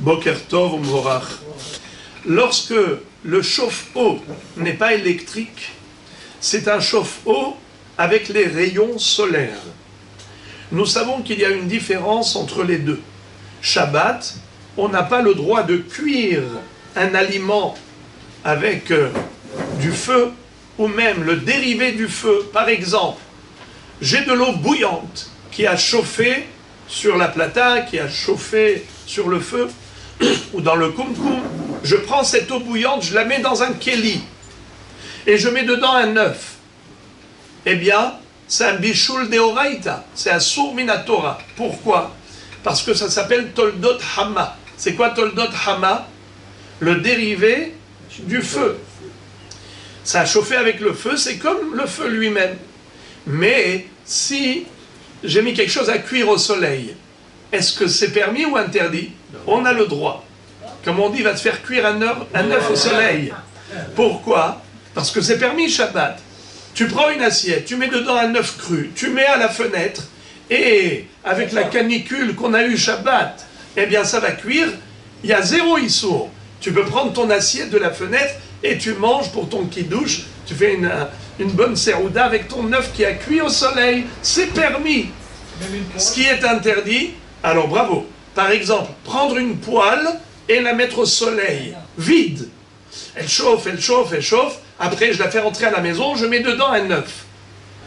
Boker Tov Umvorach. Lorsque le chauffe-eau n'est pas électrique, c'est un chauffe-eau avec les rayons solaires. Nous savons qu'il y a une différence entre les deux. Shabbat, on n'a pas le droit de cuire un aliment avec du feu ou même le dérivé du feu. Par exemple, j'ai de l'eau bouillante qui a chauffé sur la plata, qui a chauffé sur le feu ou dans le kumkum. Je prends cette eau bouillante, je la mets dans un keli et je mets dedans un œuf. Eh bien, c'est un bishul deoraita, c'est un sour minatora. Pourquoi? Parce que ça s'appelle toldot hama. C'est quoi toldot hama? Le dérivé du feu. Ça a chauffé avec le feu, c'est comme le feu lui-même. Mais si j'ai mis quelque chose à cuire au soleil, est-ce que c'est permis ou interdit? On a le droit. Comme on dit, il va te faire cuire un œuf au soleil. Pourquoi? Parce que c'est permis Shabbat. Tu prends une assiette, tu mets dedans un œuf cru, tu mets à la fenêtre, et avec la canicule qu'on a eu Shabbat, eh bien ça va cuire, il y a zéro issour. Tu peux prendre ton assiette de la fenêtre et tu manges pour ton kidouche, tu fais une bonne serouda avec ton œuf qui a cuit au soleil, c'est permis. Ce qui est interdit, alors bravo. Par exemple, prendre une poêle et la mettre au soleil, vide. Elle chauffe, elle chauffe, elle chauffe. Après, je la fais rentrer à la maison, je mets dedans un œuf.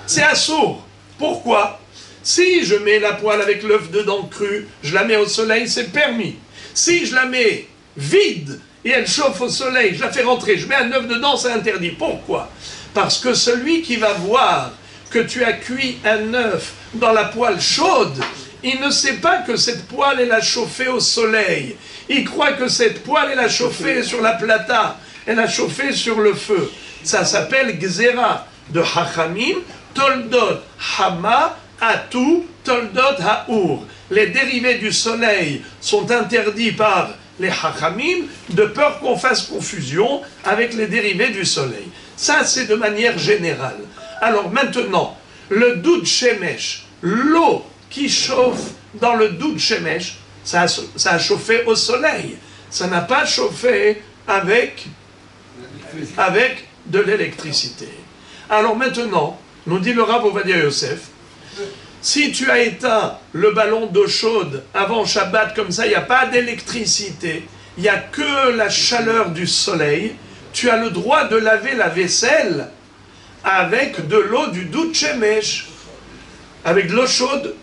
C'est assourd. Pourquoi? Si je mets la poêle avec l'œuf dedans cru, je la mets au soleil, c'est permis. Si je la mets vide et elle chauffe au soleil, je la fais rentrer, je mets un œuf dedans, c'est interdit. Pourquoi? Parce que celui qui va voir que tu as cuit un œuf dans la poêle chaude, il ne sait pas que cette poêle, elle a chauffé au soleil. Il croit que cette poêle, elle a chauffé sur la plata, elle a chauffé sur le feu. Ça s'appelle Gzera de Hachamim, Toldot Hama, Atu, Toldot Haour. Les dérivés du soleil sont interdits par les Hachamim de peur qu'on fasse confusion avec les dérivés du soleil. Ça, c'est de manière générale. Alors maintenant, le doud shemesh, l'eau qui chauffe dans le doud shemesh, ça a chauffé au soleil. Ça n'a pas chauffé avec de l'électricité. Alors maintenant, nous dit le Rav Ovadia Yosef, si tu as éteint le ballon d'eau chaude avant Shabbat, comme ça, il n'y a pas d'électricité, il n'y a que la chaleur du soleil, tu as le droit de laver la vaisselle avec de l'eau du doud shemesh, avec de l'eau chaude.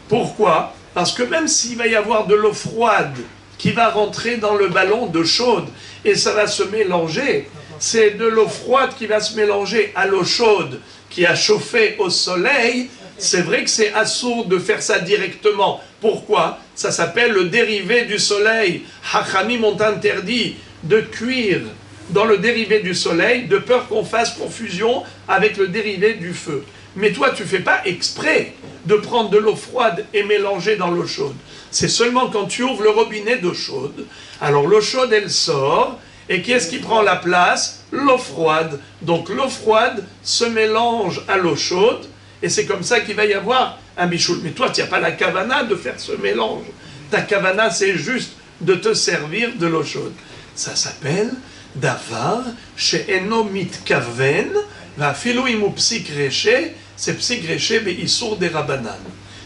Pourquoi? Parce que même s'il va y avoir de l'eau froide qui va rentrer dans le ballon d'eau chaude et ça va se mélanger, c'est de l'eau froide qui va se mélanger à l'eau chaude qui a chauffé au soleil. C'est vrai que c'est assourd de faire ça directement. Pourquoi? Ça s'appelle le dérivé du soleil. Hachamim ont interdit de cuire dans le dérivé du soleil, de peur qu'on fasse confusion avec le dérivé du feu. Mais toi, tu ne fais pas exprès de prendre de l'eau froide et mélanger dans l'eau chaude. C'est seulement quand tu ouvres le robinet d'eau chaude, alors l'eau chaude, elle sort, et qui est-ce qui prend la place? L'eau froide. Donc l'eau froide se mélange à l'eau chaude, et c'est comme ça qu'il va y avoir un bichoul. Mais toi, tu n'as pas la kavana de faire ce mélange. Ta kavana, c'est juste de te servir de l'eau chaude. Ça s'appelle davar she'eno mitkaven va'afilu imu psik reché, c'est psik reché be'isur de rabanan.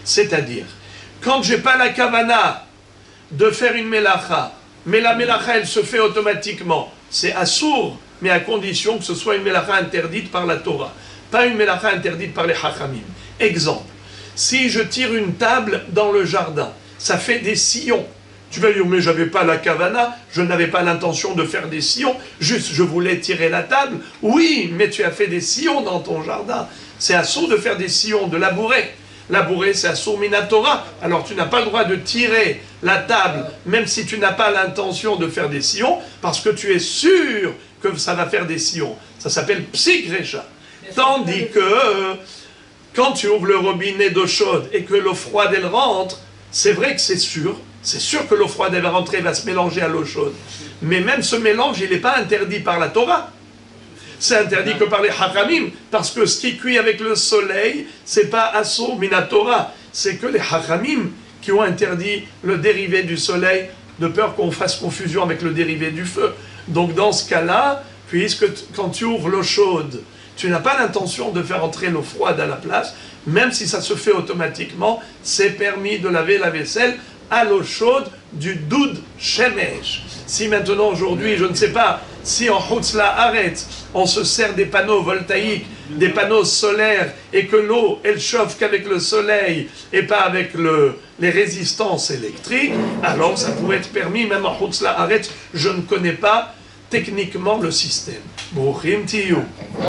C'est-à-dire, quand j'ai pas la kavana de faire une melacha, mais la melacha, elle se fait automatiquement, c'est assour, mais à condition que ce soit une melacha interdite par la Torah, pas une melacha interdite par les hachamim. Exemple, si je tire une table dans le jardin, ça fait des sillons. Tu vas dire, mais j'avais pas la kavana, je n'avais pas l'intention de faire des sillons, juste je voulais tirer la table. Oui, mais tu as fait des sillons dans ton jardin. C'est assour de faire des sillons, de labourer. Labourer, c'est assour minatora. Alors tu n'as pas le droit de tirer la table, même si tu n'as pas l'intention de faire des sillons, parce que tu es sûr que ça va faire des sillons. Ça s'appelle psigrecha. Tandis que quand tu ouvres le robinet d'eau chaude et que l'eau froide elle rentre, c'est vrai que c'est sûr que l'eau froide elle va rentrer, va se mélanger à l'eau chaude. Mais même ce mélange, il n'est pas interdit par la Torah. C'est interdit que par les hachamim, parce que ce qui cuit avec le soleil, c'est pas assour minatora, c'est que les hachamim qui ont interdit le dérivé du soleil de peur qu'on fasse confusion avec le dérivé du feu. Donc dans ce cas-là, puisque quand tu ouvres l'eau chaude, tu n'as pas l'intention de faire entrer l'eau froide à la place, même si ça se fait automatiquement, c'est permis de laver la vaisselle à l'eau chaude du doud shemesh. Si maintenant, aujourd'hui, je ne sais pas, si en Hutzla Haaretz, on se sert des panneaux voltaïques, des panneaux solaires, et que l'eau, elle chauffe qu'avec le soleil et pas avec les résistances électriques, alors ça pourrait être permis, même en Hutzla Haaretz, je ne connais pas techniquement le système. Brouchim tiyou.